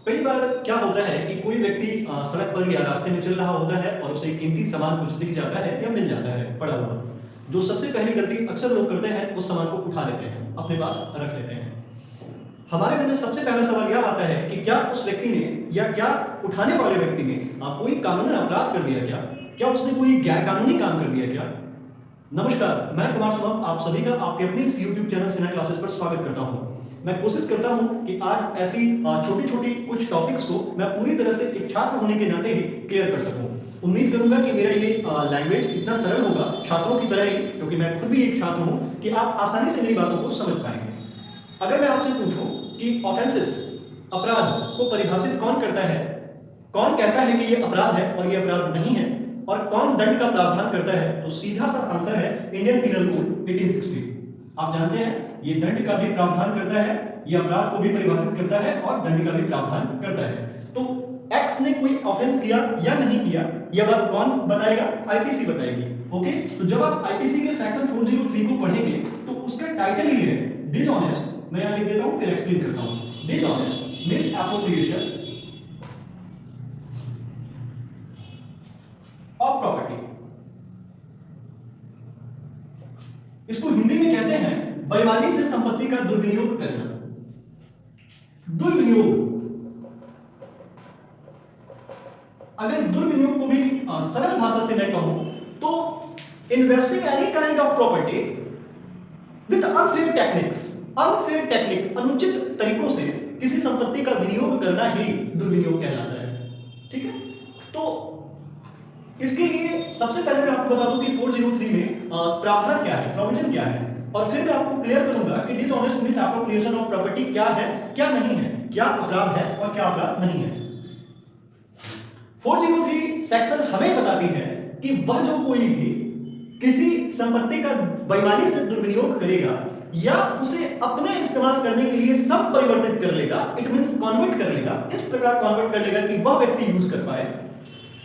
कई बार क्या होता है कि कोई व्यक्ति सड़क पर या रास्ते में चल रहा होता है और उसे कीमती सामान कुछ दिख जाता है या मिल जाता है पड़ा हुआ। जो सबसे पहली गलती अक्सर लोग करते हैं उस सामान को उठा लेते हैं, अपने पास रख लेते हैं। हमारे मन में सबसे पहला सवाल यह आता है कि क्या उस व्यक्ति ने या क्या उठाने वाले व्यक्ति ने कोई कानूनी अपराध कर दिया? क्या उसने कोई गैर कानूनी काम कर दिया क्या? नमस्कार, मैं कुमार शुभम आप सभी का आपके अपने इस YouTube चैनल सिन्हा क्लासेस पर स्वागत करता हूं। मैं कोशिश करता हूं कि आज ऐसी छोटी-छोटी कुछ टॉपिक्स को मैं पूरी तरह से एक छात्र होने के नाते ही क्लियर कर सकूं। उम्मीद करूंगा कि मेरा ये लैंग्वेज इतना सरल होगा छात्रों की तरह ही, क्योंकि मैं खुद भी एक छात्र हूं, कि आप आसानी से मेरी बातों को समझ पाएंगे। अगर मैं आपसे पूछूं कि ऑफेंसेस, अपराध को परिभाषित कौन करता है, कौन कहता है कि ये अपराध है और ये अपराध नहीं है, और कौन दंड का प्रावधान करता है, तो सीधा सा आंसर है इंडियन पीनल कोड 1860। आप जानते हैं ये दंड का भी प्रावधान करता है, ये अपराध को भी परिभाषित करता है और दंड का भी प्रावधान करता है। तो एक्स ने कोई ऑफेंस किया या नहीं किया, यह बात कौन बताएगा? आईपीसी बताएगी। ओके, तो जब आप आईपीसी के सेक्शन 403 को पढ़ेंगे तो उसका टाइटल ही है डिसऑनेस्ट। मैं यहां लिख देता हूं, फिर एक्सप्लेन करता हूं। Dishonest misappropriation of property. इसको हिंदी में कहते हैं बेईमानी से संपत्ति का दुर्विनियोग करना। दुर्विनियोग, अगर दुर्विनियोग को भी सरल भाषा से मैं कहूं तो investing any kind of property with unfair techniques. Unfair technique, अनुचित तरीकों से किसी संपत्ति का विनियोग करना ही दुर्विनियोग कहलाता है। ठीक है, तो इसके लिए सबसे पहले मैं आपको बता दूं कि 403 में प्रावधान क्या है, प्रोविजन क्या है, और फिर मैं आपको क्लियर करूंगा कि डिसऑनेस्ट मिसएप्रोप्रिएशन ऑफ प्रॉपर्टी क्या है, क्या नहीं है, क्या अपराध है और क्या अपराध नहीं है। 403 सेक्शन हमें बताती है कि वह जो कोई भी किसी संपत्ति का बेईमानी से दुर्विनियोग करेगा या उसे अपने इस्तेमाल करने के लिए संपरिवर्तित कर लेगा, इट मींस कन्वर्ट कर लेगा, इस प्रकार कन्वर्ट कर लेगा कि वह व्यक्ति यूज कर पाए,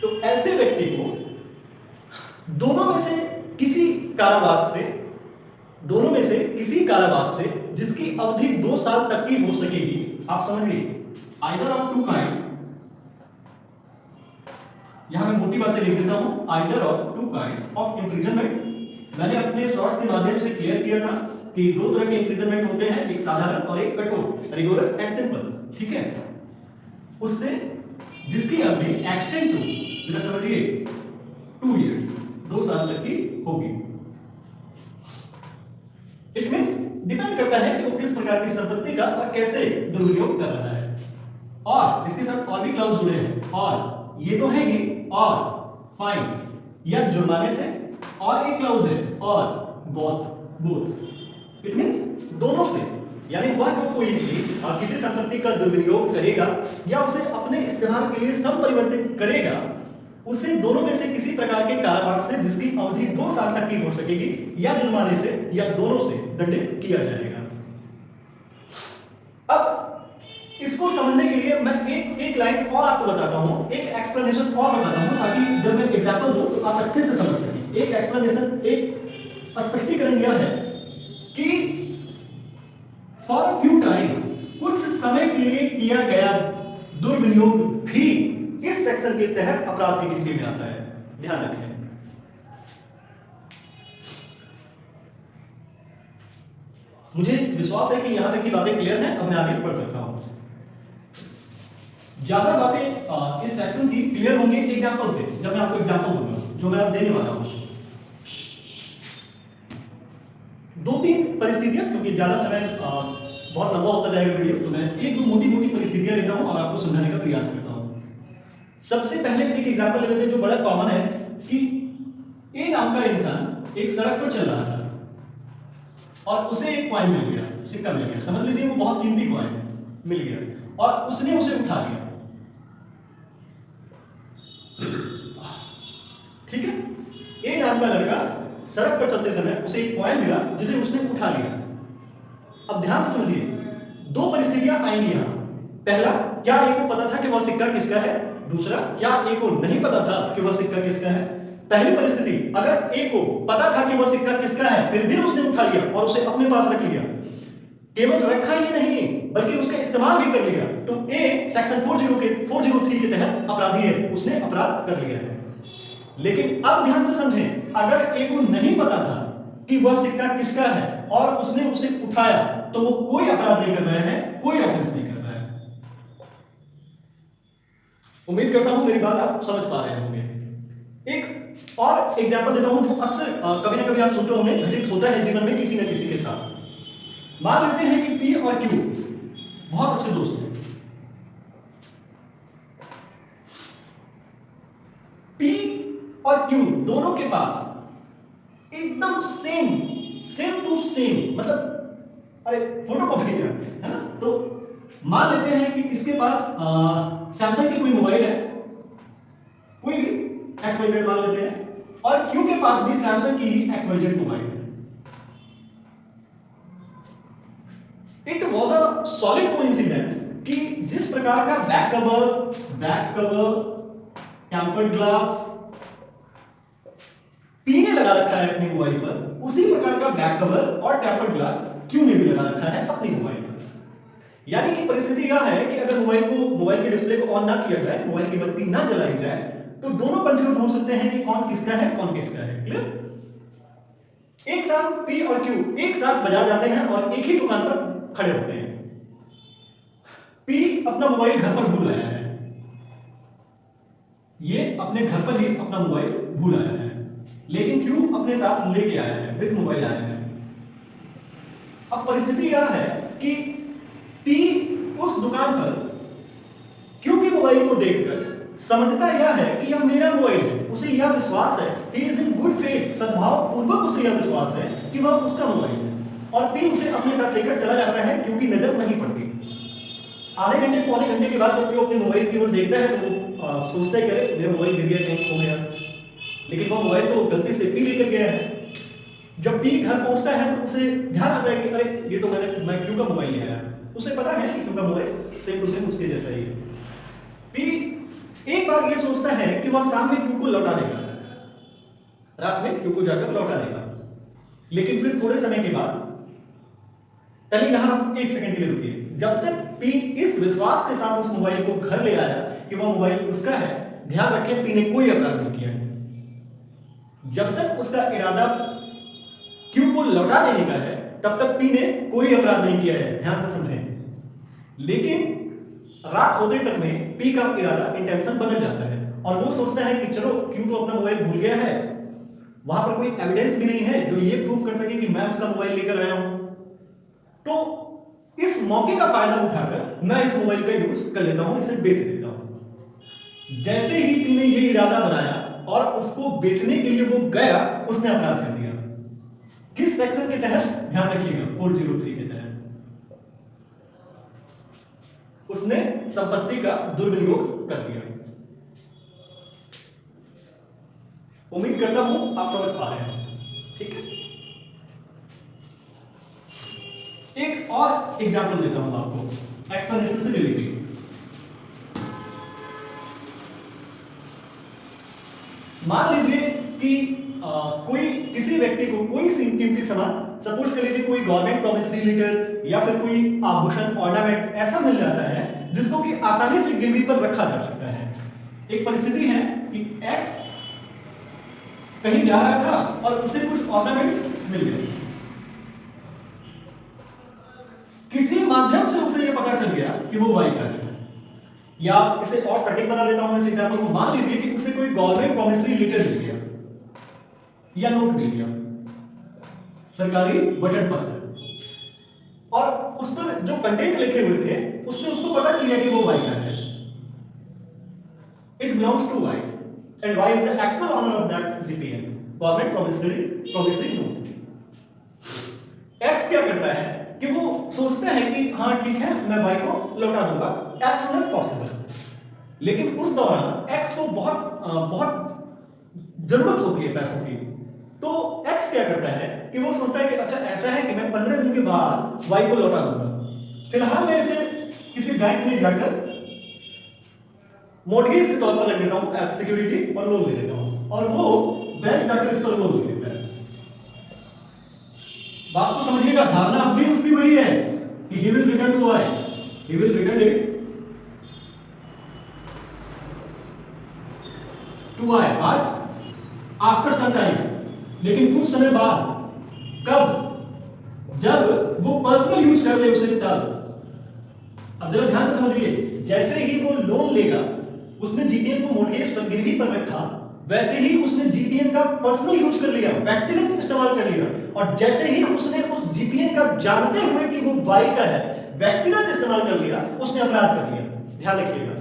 तो ऐसे व्यक्ति को दोनों में से किसी कारावास से जिसकी अवधि 2 साल तक की हो सकेगी। आप समझिए, आइदर ऑफ टू काइंड, यहां मैं मोटी बातें लिख देता हूं, either of two kind of imprisonment. मैंने अपने शॉर्ट्स के माध्यम से क्लियर किया था कि 2 तरह के इंप्रिजनमेंट होते हैं, एक साधारण और एक कठोर, रिगोरस एंड सिंपल। ठीक है, उससे जिसकी अवधि एक्सटेंड टू 2 इयर्स, 2 साल तक की होगी। इट मींस डिपेंड करता है कि वो किस प्रकार की संपत्ति का और कैसे दुर्विनियोग कर रहा है। और इसके साथ और भी क्लाउज जुड़े हैं, और ये तो है ही, और फाइन या जुर्माने से, और एक क्लाउज है और बोथ। इट मींस दोनों से, यानी वह जो कोई भी किसी संपत्ति का दुर्विनियोग करेगा या उसे अपने इस्तेमाल के लिए संपरिवर्तित करेगा, उसे दोनों में से किसी प्रकार के कारावास से जिसकी अवधि 2 साल तक की हो सकेगी या जुर्माने से या दोनों से दंडित किया जाएगा। अब इसको समझने के लिए मैं एक लाइन और आपको बताता हूं, एक एक्सप्लेनेशन और बताता हूं, ताकि जब मैं एग्जांपल दूं तो आप अच्छे से समझ सकें। एक एक्सप्लेनेशन, एक स्पष्टीकरण यह है कि फॉर फ्यू टाइम, कुछ समय के लिए किया गया दुर्विनियोग भी इस सेक्शन के तहत अपराध की गिनती में आता है। ध्यान रखें। मुझे विश्वास है कि यहां तक की बातें क्लियर हैं। अब मैं आगे बढ़ सकता हूं। ज्यादा बातें इस सेक्शन की क्लियर होंगी एग्जांपल से, जब मैं आपको एग्जांपल दूंगा जो मैं अब देने वाला हूं। 2-3 परिस्थितियां, क्योंकि ज्यादा समय बहुत लंबा होता जाएगा वीडियो, तो मैं 1-2 मोटी-मोटी परिस्थितियां लेता हूं और आपको समझाने का प्रयास करता हूं। सबसे पहले एक एग्जांपल लेते हैं जो बड़ा कॉमन है कि ए नाम का इंसान एक सड़क पर चल रहा था और उसे एक कॉइन मिल गया, सिक्का मिल गया। समझ लीजिए वो बहुत कीमती कॉइन मिल गया और उसने उसे उठा लिया। ठीक है, ए नाम का लड़का सड़क पर चलते समय उसे एक कॉइन मिला जिसे उसने उठा लिया। अब ध्यान से समझिए, 2 परिस्थितियां आएंगी यहां। पहला, क्या ए को पता था कि वह सिक्का किसका है? दूसरा, क्या ए को नहीं पता था कि वह सिक्का किसका है? पहली परिस्थिति, अगर ए को पता था कि वह सिक्का किसका है फिर भी उसने उठा लिया और उसे अपने पास रख लिया, केवल रखा ही नहीं बल्कि उसका इस्तेमाल भी कर लिया तो ए सेक्शन 403 के तहत अपराधी है, उसने अपराध कर लिया है। लेकिन अब ध्यान से समझें, अगर ए को नहीं पता था कि वह सिक्का किसका है और उसने उसे उठाया तो वो कोई अपराध नहीं कर रहा है, कोई ऑफेंस नहीं कर रहा है। उम्मीद करता हूं मेरी बात आप समझ पा रहे होंगे। एक और एग्जांपल देता हूं जो अक्सर कभी ना कभी आप सुनते होंगे, घटित होता है जीवन में किसी न किसी के साथ। मान लेते हैं कि पी और क्यू बहुत अच्छे दोस्त हैं। पी और क्यू दोनों के पास एकदम सेम टू सेम, मतलब अरे फोटोकॉपी है ना। तो मान लेते हैं कि इसके पास सैमसंग की कोई मोबाइल है, कोई भी XYZ मान लेते हैं, और क्यू के पास भी सैमसंग की XYZ मोबाइल है। It was a solid coincidence कि जिस प्रकार का back cover, tempered glass P ने लगा रखा है अपनी मोबाइल पर, उसी प्रकार का बैक कवर और टेम्पर्ड ग्लास क्यू ने भी लगा रखा है अपनी मोबाइल पर। यानी कि परिस्थिति यह है कि अगर मोबाइल के डिस्प्ले को ऑन ना किया जाए, मोबाइल की बत्ती ना जलाई जाए, तो दोनों कंफ्यूज हो सकते हैं कि कौन किसका है, कौन किसका है। क्लियर? एक साथ पी और क्यू एक साथ बाजार जाते हैं और एक ही दुकान पर खड़े होते हैं। पी अपना मोबाइल घर पर भूल आया है, ये अपने घर पर ही अपना मोबाइल भूल आया है, लेकिन क्यू अपने साथ लेके आया है, विद मोबाइल आया है। अब परिस्थिति यह है कि पी उस दुकान पर क्यू की मोबाइल को देखकर समझता यह है कि यह मेरा मोबाइल है, उसे यह विश्वास है, he is in good faith, सद्भाव पूर्वक उसे यह विश्वास है कि वह उसका मोबाइल है, और पी उसे अपने साथ लेकर चला जाता है क्योंकि नजर नहीं पड़ती। आधे घंटे पौने घंटे के बाद जब क्यू अपने मोबाइल की ओर देखता है तो वो सोचता है कि मेरा मोबाइल गिर गया, कहीं खो गया, लेकिन वह मोबाइल तो गलती से पी लेकर गया है। जब पी घर पहुंचता है तो उसे ध्यान आता है कि अरे ये तो मैं क्यू का मोबाइल ले आया। उसे पता है कि क्यू का मोबाइल सेम टू सेम उसके जैसा ही है। पी एक बार ये सोचता है कि वह शाम में क्यू को लौटा देगा, रात में क्यू को जाकर लौटा देगा, लेकिन फिर थोड़े समय के बाद, पहले यहां 1 सेकंड के लिए रुकिए, जब तक पी इस विश्वास के साथ उस मोबाइल को घर ले आया कि वह मोबाइल उसका है, ध्यान रखें पी ने कोई अपराध नहीं किया है। जब तक उसका इरादा क्यू को लौटा देने का है तब तक पी ने कोई अपराध नहीं किया है, ध्यान से समझें। लेकिन रात होते तक में पी का इरादा, इंटेंशन बदल जाता है और वो सोचता है कि चलो क्यू तो अपना मोबाइल भूल गया है, वहां पर कोई एविडेंस भी नहीं है जो ये प्रूफ कर सके कि मैं उसका मोबाइल लेकर आया हूं, तो इस मौके का फायदा उठाकर मैं इस मोबाइल का यूज कर लेता हूं, इसे बेच देता हूं। जैसे ही पी ने ये इरादा बनाया और उसको बेचने के लिए वो गया, उसने अपराध कर दिया। किस सेक्शन के तहत? ध्यान रखिएगा, 403 के तहत। उसने संपत्ति का दुर्विनियोग कर दिया। उम्मीद करता हूं आप समझ पा रहे हैं, ठीक है। एक और एग्जाम्पल देता हूं आपको एक्सप्लेनेशन से रिलेटेड। मान लीजिए कि कोई किसी व्यक्ति को कोई कीमती सामान, सपोज कर लीजिए कोई गवर्नमेंट प्रॉमिसरी लेटर या फिर कोई आभूषण, ऑर्नामेंट ऐसा मिल जाता है जिसको कि आसानी से गिरवी पर रखा जा सकता है। एक परिस्थिति है कि एक्स कहीं जा रहा था और उसे कुछ ऑर्नामेंट्स मिल गए, किसी माध्यम से उसे यह पता चल गया कि वो वाई का है। या इसे और सटीक बना देता हूं इस एग्जांपल को, मान लीजिए कि उसे कोई गवर्नमेंट प्रॉमिसरी लेटर मिल गया या नोट मिल गया, सरकारी वचन पत्र, और उस पर जो कंटेंट लिखे हुए थे उससे उसको पता चल गया कि वो वाई का है। It belongs to Y and Y is the actual owner of that GPN, government promissory note. X क्या करता है कि वो सोचता है कि हाँ ठीक है, मैं वाई को लौटा दूंगा एज सुन एज पॉसिबल, लेकिन उस दौरान एक्स को बहुत जरूरत होती है पैसों की। तो एक्स क्या करता है कि वो सोचता है कि अच्छा ऐसा है कि मैं 15 दिन के बाद वाई को लौटा दूंगा, फिलहाल मैं इसे किसी बैंक में जाकर मॉर्गेज के तौर पर रख देता हूं एज सिक्योरिटी और लोन ले लेता हूं, और वो बैंक जाकर इस पर लोन ले लेता है। बात तो समझिएगा, धारणा अब भी उसकी वही है कि he will return to Y, he will return it to I, but after some time, लेकिन कुछ समय बाद, कब? जब वो पर्सनल यूज कर ले उसे तब। अब जरा ध्यान से समझिए, जैसे ही वो लोन लेगा, उसने जीपीएन को मोर्गेज पर गिरवी पर रखा, वैसे ही उसने जीपीएन का पर्सनल यूज कर लिया, व्यक्तिगत इस्तेमाल कर लिया, और जैसे ही उसने उस जीपीएन का जानते हुए कि वो वाई का है व्यक्तिगत इस्तेमाल कर लिया, उसने अपराध कर लिया। ध्यान रखिएगा।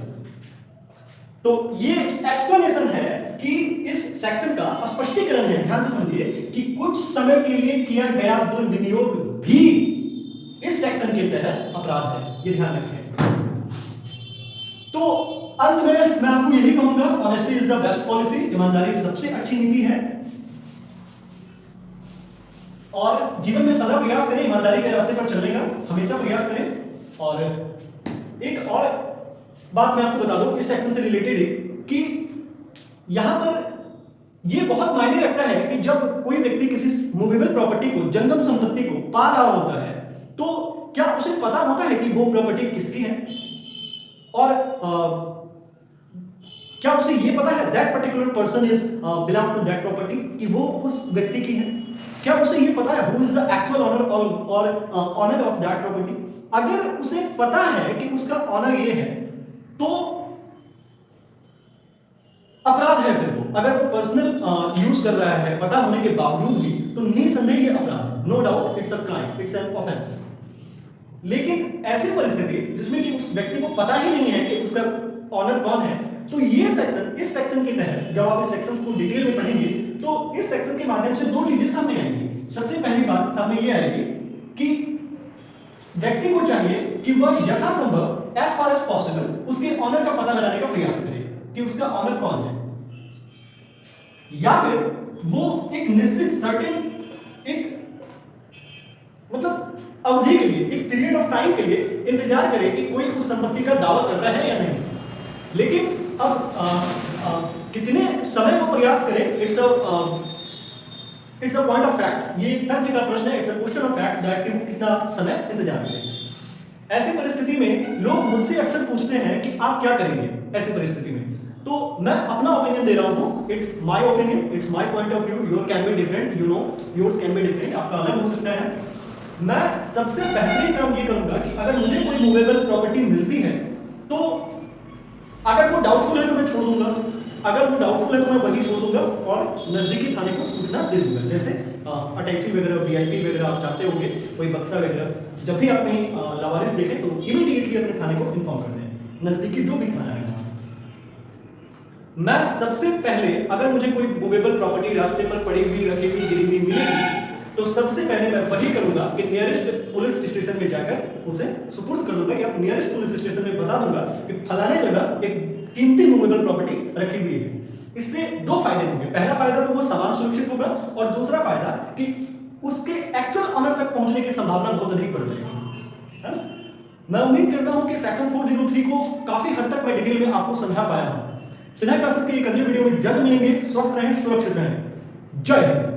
तो ये एक्सप्लेनेशन है कि इस सेक्शन का स्पष्टीकरण है, ध्यान से समझिए, कि कुछ समय के लिए किया गया दुर्विनियोग भी इस सेक्शन के तहत अपराध है, ये ध्यान रखें। तो अंत में मैं आपको यही कहूंगा, honesty is the best policy, ईमानदारी सबसे अच्छी नीति है, और जीवन में सदा प्रयास करें ईमानदारी के रास्ते पर चलने का, हमेशा प्रयास करें। और एक और बात मैं आपको बता दूं इस सेक्शन से रिलेटेड कि यहां पर यह बहुत मायने रखता है कि जब कोई व्यक्ति किसी मूवेबल प्रॉपर्टी को, जंगम संपत्ति को पा रहा होता है, तो क्या उसे पता होता है कि वो प्रॉपर्टी किसकी है, और क्या उसे ये पता है that particular person is belong to that property, कि वो उस व्यक्ति की है? क्या उसे ये पता है who is the actual owner और ऑनर ऑफ दैट प्रॉपर्टी? अगर उसे पता है कि उसका ऑनर ये है, तो अपराध है फिर वो। अगर वो पर्सनल यूज कर रहा है पता होने के बावजूद भी, तो निसंदेह ये अपराध है, no doubt, it's a crime, it's an offence. लेकिन ऐसी परिस्थिति जिसमें कि उस व्यक्ति को पता ही नहीं है कि उसका ऑनर कौन है, तो ये सेक्शन, इस सेक्शन के तहत जब आप इस सेक्शन को डिटेल में पढ़ेंगे, तो इस सेक्शन के माध्यम से दो चीजें सामने आएंगी। सबसे पहली बात सामने ये आएगी कि व्यक्ति को चाहिए कि वह यथासंभव एज फार एज पॉसिबल उसके ऑनर का पता लगाने का प्रयास करे कि उसका ऑनर कौन है, या फिर वो एक निश्चित सर्टेन एक मतलब अवधि के लिए, एक पीरियड ऑफ टाइम के लिए इंतजार करे कि कोई उस संपत्ति का दावा करता है या नहीं। लेकिन अब कितने समय वो प्रयास करे, it's a point of fact, ये तथ्य का प्रश्न है, it's a question of fact that कि वो कितना समय इंतजार करे। ऐसी परिस्थिति में लोग मुझसे अक्सर पूछते हैं कि आप क्या करेंगे ऐसी परिस्थिति में। तो मैं अपना ओपिनियन दे रहा हूं, it's my opinion, it's my point of view, your can be different, you know, yours can be different, आपका अलग हो सकता है। मैं सबसे बेहतरीन काम ये करूंगा कि अगर मुझे कोई मूवेबल प्रॉपर्टी मिलती है, तो अगर वो डाउटफुल है तो मैं छोड़ दूंगा, अगर वो डाउटफुल है तो मैं वही छोड़ दूंगा और नजदीकी थाने को सूचना दे दूंगा। जैसे अटैची वगैरह, वीआईपी वगैरह आप चाहते होंगे, कोई बक्सा वगैरह, जब भी आप कहीं लावारिस देखें तो इमीडिएटली अपने थाने को इन्फॉर्म कर दें, नजदीकी जो भी थाना है। मैं सबसे पहले, अगर मुझे कोई मूवेबल प्रॉपर्टी रास्ते पर पड़ी हुई, रखी हुई, गिरी हुई मिलेगी, तो सबसे पहले मैं वही करूंगा कि नियरेस्ट पुलिस स्टेशन में जाकर उसे सुपुर्द कर दूंगा, या नियरेस्ट पुलिस स्टेशन में बता दूंगा कि फलाने जगह एक कीमती मूवेबल प्रॉपर्टी रखी हुई है। इससे दो फायदे होंगे। पहला फायदा तो वो सामान सुरक्षित होगा, और दूसरा फायदा कि उसके एक्चुअल ऑनर तक पहुंचने की संभावना बहुत अधिक बढ़ जाएगी, है ना? मैं उम्मीद करता हूं कि सेक्शन 403 को काफी हद तक मैं डिटेल में आपको समझा पाया हूं। सिन्हा क्लासेस की एक अगली वीडियो में जल्द मिलेंगे। स्वस्थ रहें, सुरक्षित रहें। जय हिंद।